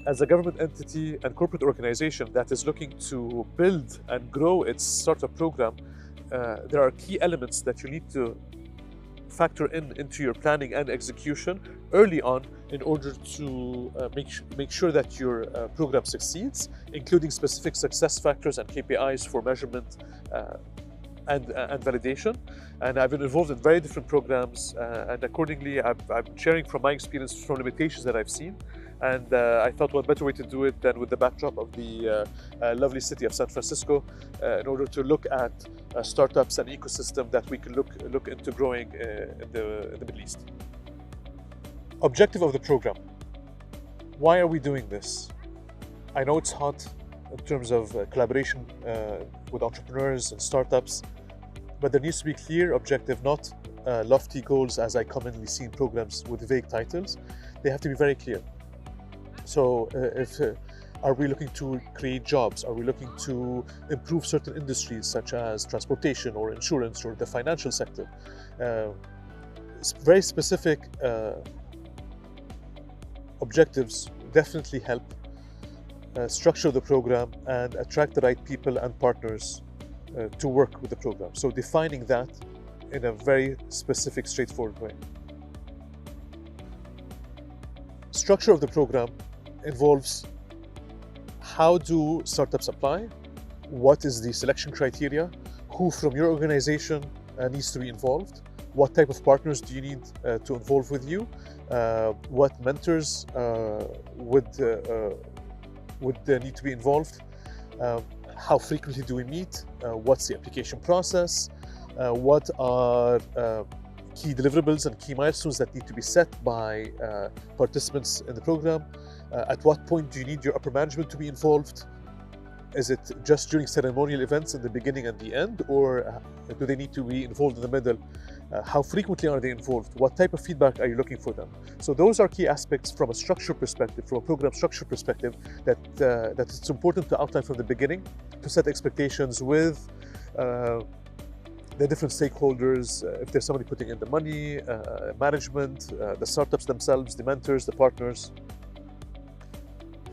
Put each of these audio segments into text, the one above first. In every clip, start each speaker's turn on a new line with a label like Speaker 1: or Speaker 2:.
Speaker 1: as a government entity and corporate organization that is looking to build and grow its startup program, there are key elements that you need to factor into your planning and execution early on in order to make sure that your program succeeds, including specific success factors and KPIs for measurement and validation. And I've been involved in very different programs, and accordingly, I'm sharing from my experience from limitations that I've seen. And I thought what better way to do it than with the backdrop of the lovely city of San Francisco, in order to look at startups and ecosystem that we can look into growing in the Middle East. Objective of the program. Why are we doing this? I know it's hot in terms of collaboration with entrepreneurs and startups, but there needs to be clear objective, not lofty goals as I commonly see in programs with vague titles. They have to be very clear. So are we looking to create jobs? Are we looking to improve certain industries such as transportation or insurance or the financial sector? Very specific objectives definitely help structure the program and attract the right people and partners to work with the program. So defining that in a very specific, straightforward way. Structure of the program involves how do startups apply, what is the selection criteria, who from your organization needs to be involved, what type of partners do you need to involve with you, what mentors would need to be involved, how frequently do we meet, what's the application process, what are key deliverables and key milestones that need to be set by participants in the program, at what point do you need your upper management to be involved? Is it just during ceremonial events in the beginning and the end, or do they need to be involved in the middle? How frequently are they involved? What type of feedback are you looking for them? So those are key aspects from a structure perspective, from a program structure perspective, that it's important to outline from the beginning to set expectations with the different stakeholders, if there's somebody putting in the money, management, the startups themselves, the mentors, the partners.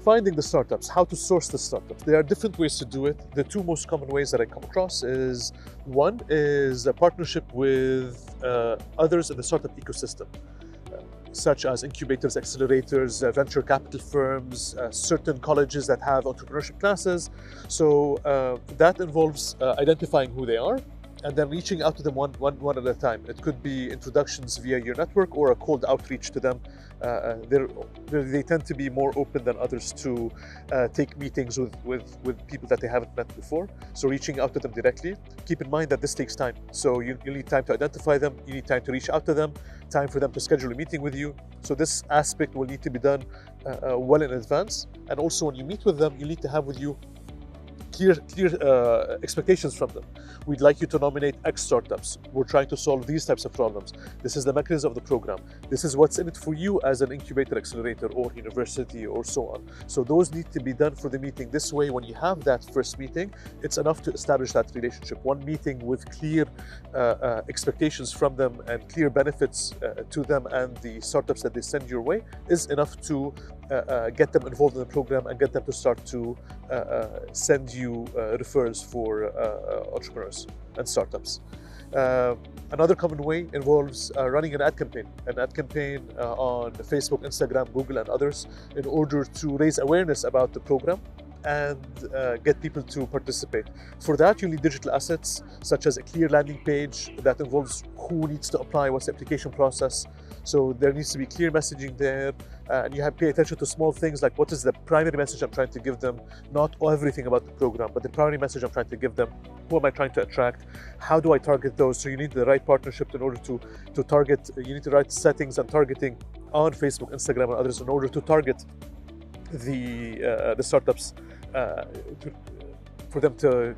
Speaker 1: Finding the startups, how to source the startups. There are different ways to do it. The two most common ways that I come across is, one is a partnership with others in the startup ecosystem, such as incubators, accelerators, venture capital firms, certain colleges that have entrepreneurship classes. So that involves identifying who they are and then reaching out to them one at a time. It could be introductions via your network or a cold outreach to them. They tend to be more open than others to take meetings with people that they haven't met before. So reaching out to them directly. Keep in mind that this takes time. So you need time to identify them, you need time to reach out to them, time for them to schedule a meeting with you. So this aspect will need to be done well in advance. And also when you meet with them, you need to have with you clear expectations from them. We'd like you to nominate X startups. We're trying to solve these types of problems. This is the mechanism of the program. This is what's in it for you as an incubator, accelerator, or university, or so on. So those need to be done for the meeting. This way, when you have that first meeting, it's enough to establish that relationship. One meeting with clear expectations from them and clear benefits to them and the startups that they send your way is enough to get them involved in the program and get them to start to send you referrals for entrepreneurs and startups. Another common way involves running an ad campaign on Facebook, Instagram, Google, and others in order to raise awareness about the program and get people to participate. For that, you need digital assets such as a clear landing page that involves who needs to apply, what's the application process. So there needs to be clear messaging there, and you have to pay attention to small things like what is the primary message I'm trying to give them, not everything about the program, but the primary message I'm trying to give them. Who am I trying to attract? How do I target those? So you need the right partnership in order to target. You need the right settings and targeting on Facebook, Instagram, and others in order to target the startups for them to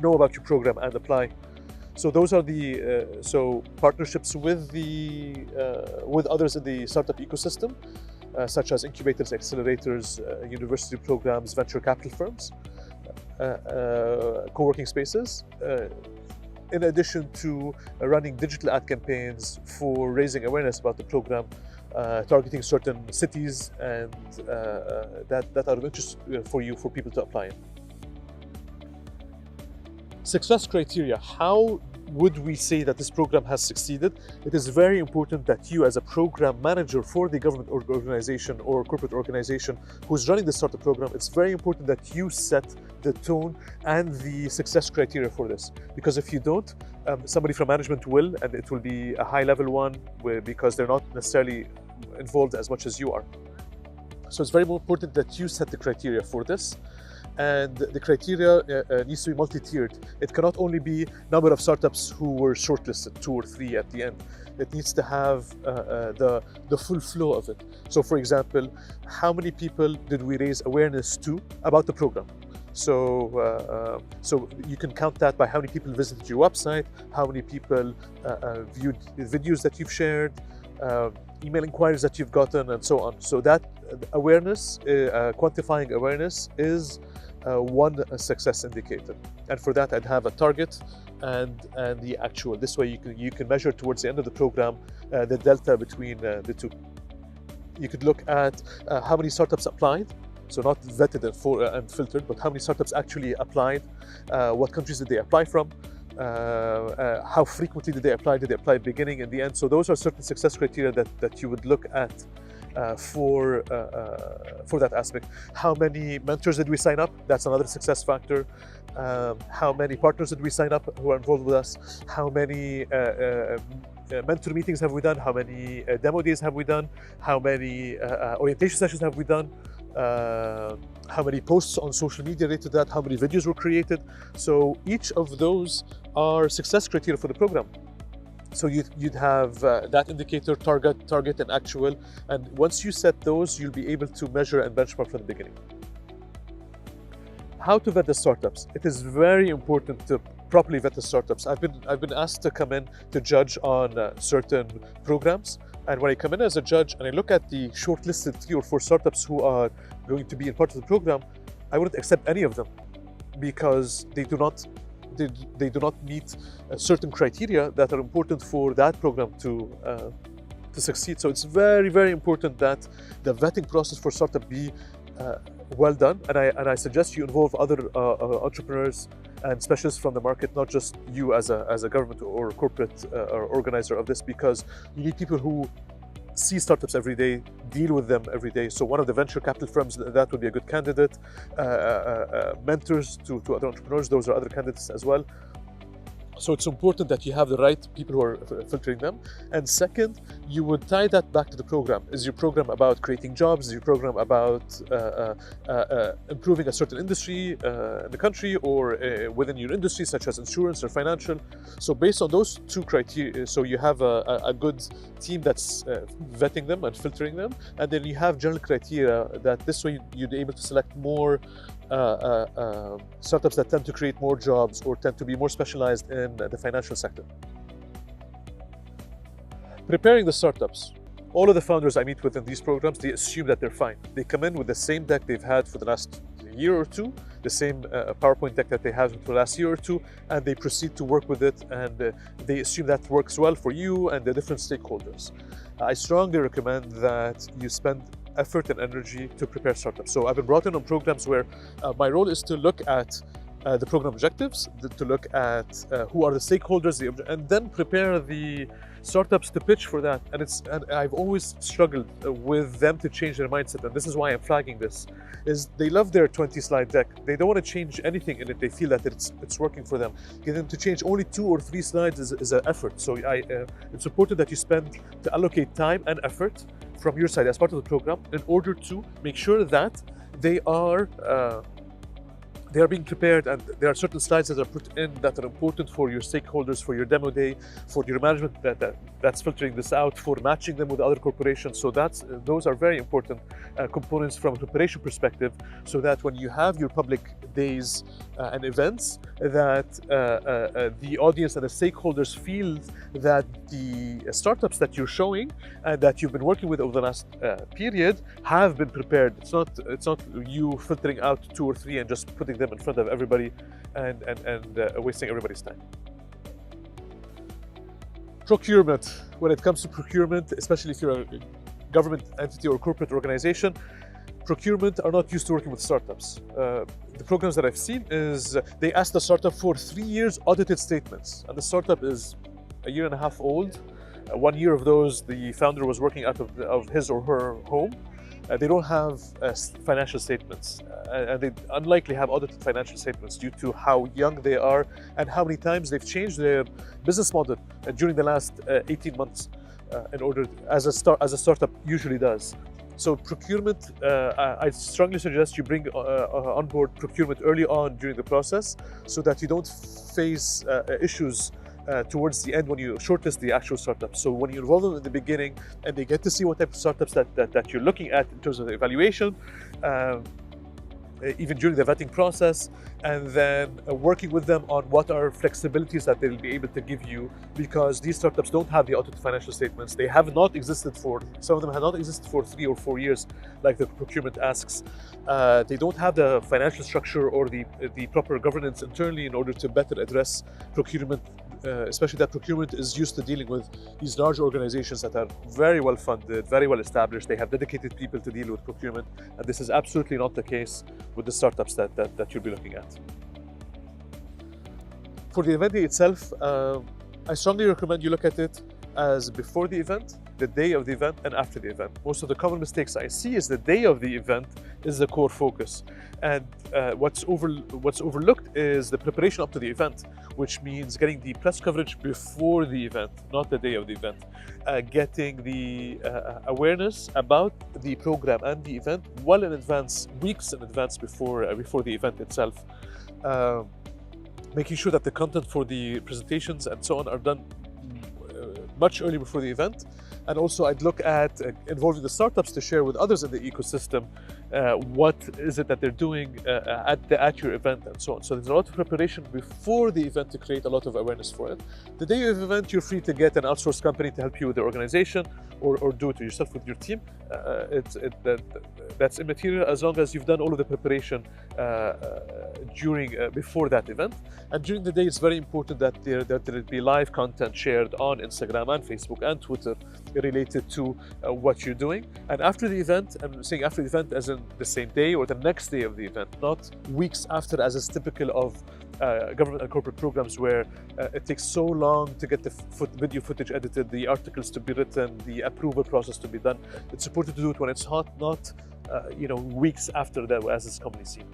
Speaker 1: know about your program and apply. So those are the partnerships with others in the startup ecosystem, such as incubators, accelerators, university programs, venture capital firms, co-working spaces. In addition to running digital ad campaigns for raising awareness about the program targeting certain cities, and that are of interest for you, for people to apply in. Success criteria. How would we say that this program has succeeded? It is very important that you, as a program manager for the government organization or corporate organization who's running the startup program, it's very important that you set the tone and the success criteria for this. Because if you don't, somebody from management will, and it will be a high-level one because they're not necessarily involved as much as you are. So it's very important that you set the criteria for this. And the criteria needs to be multi-tiered. It cannot only be number of startups who were shortlisted, 2 or 3 at the end. It needs to have the full flow of it. So for example, how many people did we raise awareness to about the program? So you can count that by how many people visited your website, how many people viewed the videos that you've shared, email inquiries that you've gotten, and so on. So that awareness, quantifying awareness, is one success indicator. And for that, I'd have a target and the actual. This way, you can measure towards the end of the program the delta between the two. You could look at how many startups applied. So not vetted and filtered, but how many startups actually applied, what countries did they apply from, how frequently did they apply at the beginning and the end. So those are certain success criteria that you would look at for that aspect. How many mentors did we sign up? That's another success factor. How many partners did we sign up who are involved with us? How many mentor meetings have we done? How many demo days have we done? How many orientation sessions have we done? How many posts on social media related to that? How many videos were created? So each of those are success criteria for the program. So you'd have that indicator, target, and actual. And once you set those, you'll be able to measure and benchmark from the beginning. How to vet the startups? It is very important to properly vet the startups. I've been asked to come in to judge on certain programs. And when I come in as a judge and I look at the shortlisted 3 or 4 startups who are going to be a part of the program, I wouldn't accept any of them because they do not meet certain criteria that are important for that program to succeed. So it's very, very important that the vetting process for startup be well done. And I suggest you involve other entrepreneurs and specialists from the market, not just you as a government or corporate or organizer of this, because you need people who see startups every day, deal with them every day. So one of the venture capital firms, that would be a good candidate. Mentors to other entrepreneurs, those are other candidates as well. So it's important that you have the right people who are filtering them. And second, you would tie that back to the program. Is your program about creating jobs? Is your program about improving a certain industry in the country or within your industry, such as insurance or financial? So based on those 2 criteria, so you have a good team that's vetting them and filtering them. And then you have general criteria that this way you'd be able to select more startups that tend to create more jobs or tend to be more specialized in the financial sector. Preparing the startups. All of the founders I meet with in these programs, they assume that they're fine. They come in with the same deck they've had for the last year or 2, the same PowerPoint deck that they have for the last year or 2, and they proceed to work with it, and they assume that works well for you and the different stakeholders. I strongly recommend that you spend effort and energy to prepare startups. So I've been brought in on programs where my role is to look at the program objectives, to look at who are the stakeholders, and then prepare the startups to pitch for that. And I've always struggled with them to change their mindset, and this is why I'm flagging this, is they love their 20-slide deck. They don't want to change anything in it. They feel that it's working for them. Get them to change only 2 or 3 slides is an effort. So it's important that you to allocate time and effort from your side as part of the program in order to make sure that they are being prepared, and there are certain slides that are put in that are important for your stakeholders, for your demo day, for your management that's filtering this out, for matching them with other corporations. So those are very important components from a preparation perspective, so that when you have your public days and events, that the audience and the stakeholders feel that the startups that you're showing and that you've been working with over the last period have been prepared. It's not you filtering out 2 or 3 and just putting them in front of everybody and wasting everybody's time. Procurement. When it comes to procurement, especially if you're government entity or corporate organization, procurement are not used to working with startups. The programs that I've seen is they ask the startup for 3 years audited statements, and the startup is a year and a half old. 1 year of those, the founder was working out of his or her home. They don't have financial statements, and they unlikely have audited financial statements due to how young they are and how many times they've changed their business model during the last 18 months in order, as a startup usually does. So procurement, I strongly suggest you bring on board procurement early on during the process so that you don't face issues towards the end when you shortlist the actual startup. So when you involve them in the beginning and they get to see what type of startups that you're looking at in terms of the evaluation, even during the vetting process, and then working with them on what are flexibilities that they'll be able to give you, because these startups don't have the audited financial statements. They have not existed some of them have not existed for 3 or 4 years, like the procurement asks. They don't have the financial structure or the proper governance internally in order to better address procurement, especially that procurement is used to dealing with these large organizations that are very well funded, very well established. They have dedicated people to deal with procurement, and this is absolutely not the case with the startups that you'll be looking at. For the event itself, I strongly recommend you look at it as before the event, the day of the event, and after the event. Most of the common mistakes I see is the day of the event is the core focus, and what's overlooked is the preparation up to the event, which means getting the press coverage before the event, not the day of the event. Getting the awareness about the program and the event well in advance, weeks in advance before the event itself. Making sure that the content for the presentations and so on are done much earlier before the event. And also I'd look at involving the startups to share with others in the ecosystem what is it that they're doing at your event and so on. So there's a lot of preparation before the event to create a lot of awareness for it. The day of the event, you're free to get an outsourced company to help you with the organization, or do it yourself with your team. That's immaterial as long as you've done all of the preparation before that event. And during the day, it's very important that there be live content shared on Instagram and Facebook and Twitter related to what you're doing. And after the event, I'm saying after the event as in the same day or the next day of the event, not weeks after, as is typical of government and corporate programs, where it takes so long to get the video footage edited, the articles to be written, the approval process to be done. It's important to do it when it's hot, not weeks after that, as is commonly seen.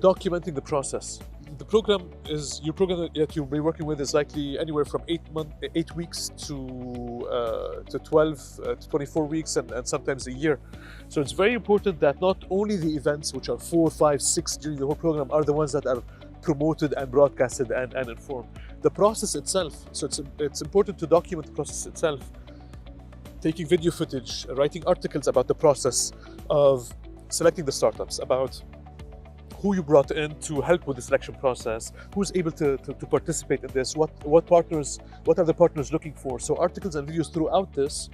Speaker 1: Documenting the process. The program that you'll be working with is likely anywhere from 8 weeks to 12 to 24 weeks, and sometimes a year. So it's very important that not only the events, which are 4, 5, 6 during the whole program, are the ones that are promoted and broadcasted and informed. The process itself, so it's important to document the process itself. Taking video footage, writing articles about the process of selecting the startups, about who you brought in to help with the selection process, who's able to participate in this, what are the partners looking for. So articles and videos throughout this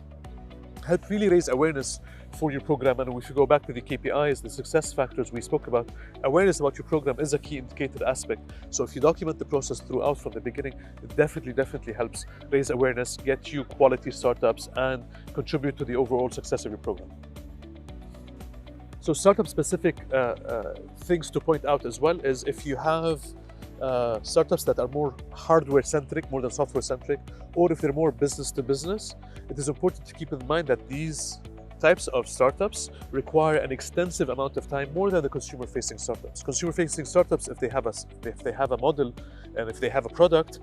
Speaker 1: help really raise awareness for your program. And if you go back to the KPIs, the success factors we spoke about, awareness about your program is a key indicator aspect. So if you document the process throughout from the beginning, it definitely helps raise awareness, get you quality startups, and contribute to the overall success of your program. So startup-specific things to point out as well is if you have startups that are more hardware-centric, more than software-centric, or if they're more business-to-business, it is important to keep in mind that these types of startups require an extensive amount of time, more than the consumer-facing startups. Consumer-facing startups, if they have a model and if they have a product,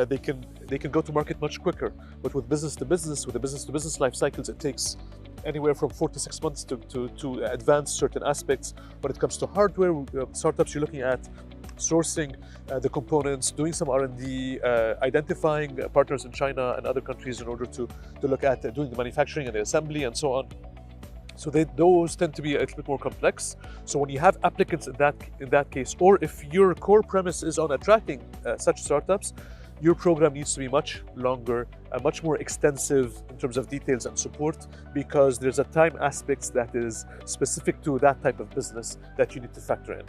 Speaker 1: they can go to market much quicker. But with business-to-business life cycles, it takes anywhere from 4 to 6 months to advance certain aspects. When it comes to hardware startups, you're looking at sourcing the components, doing some R&D, identifying partners in China and other countries in order to look at doing the manufacturing and the assembly and so on. So those tend to be a little bit more complex. So when you have applicants in that case, or if your core premise is on attracting such startups, your program needs to be much longer, much more extensive in terms of details and support, because there's a time aspect that is specific to that type of business that you need to factor in.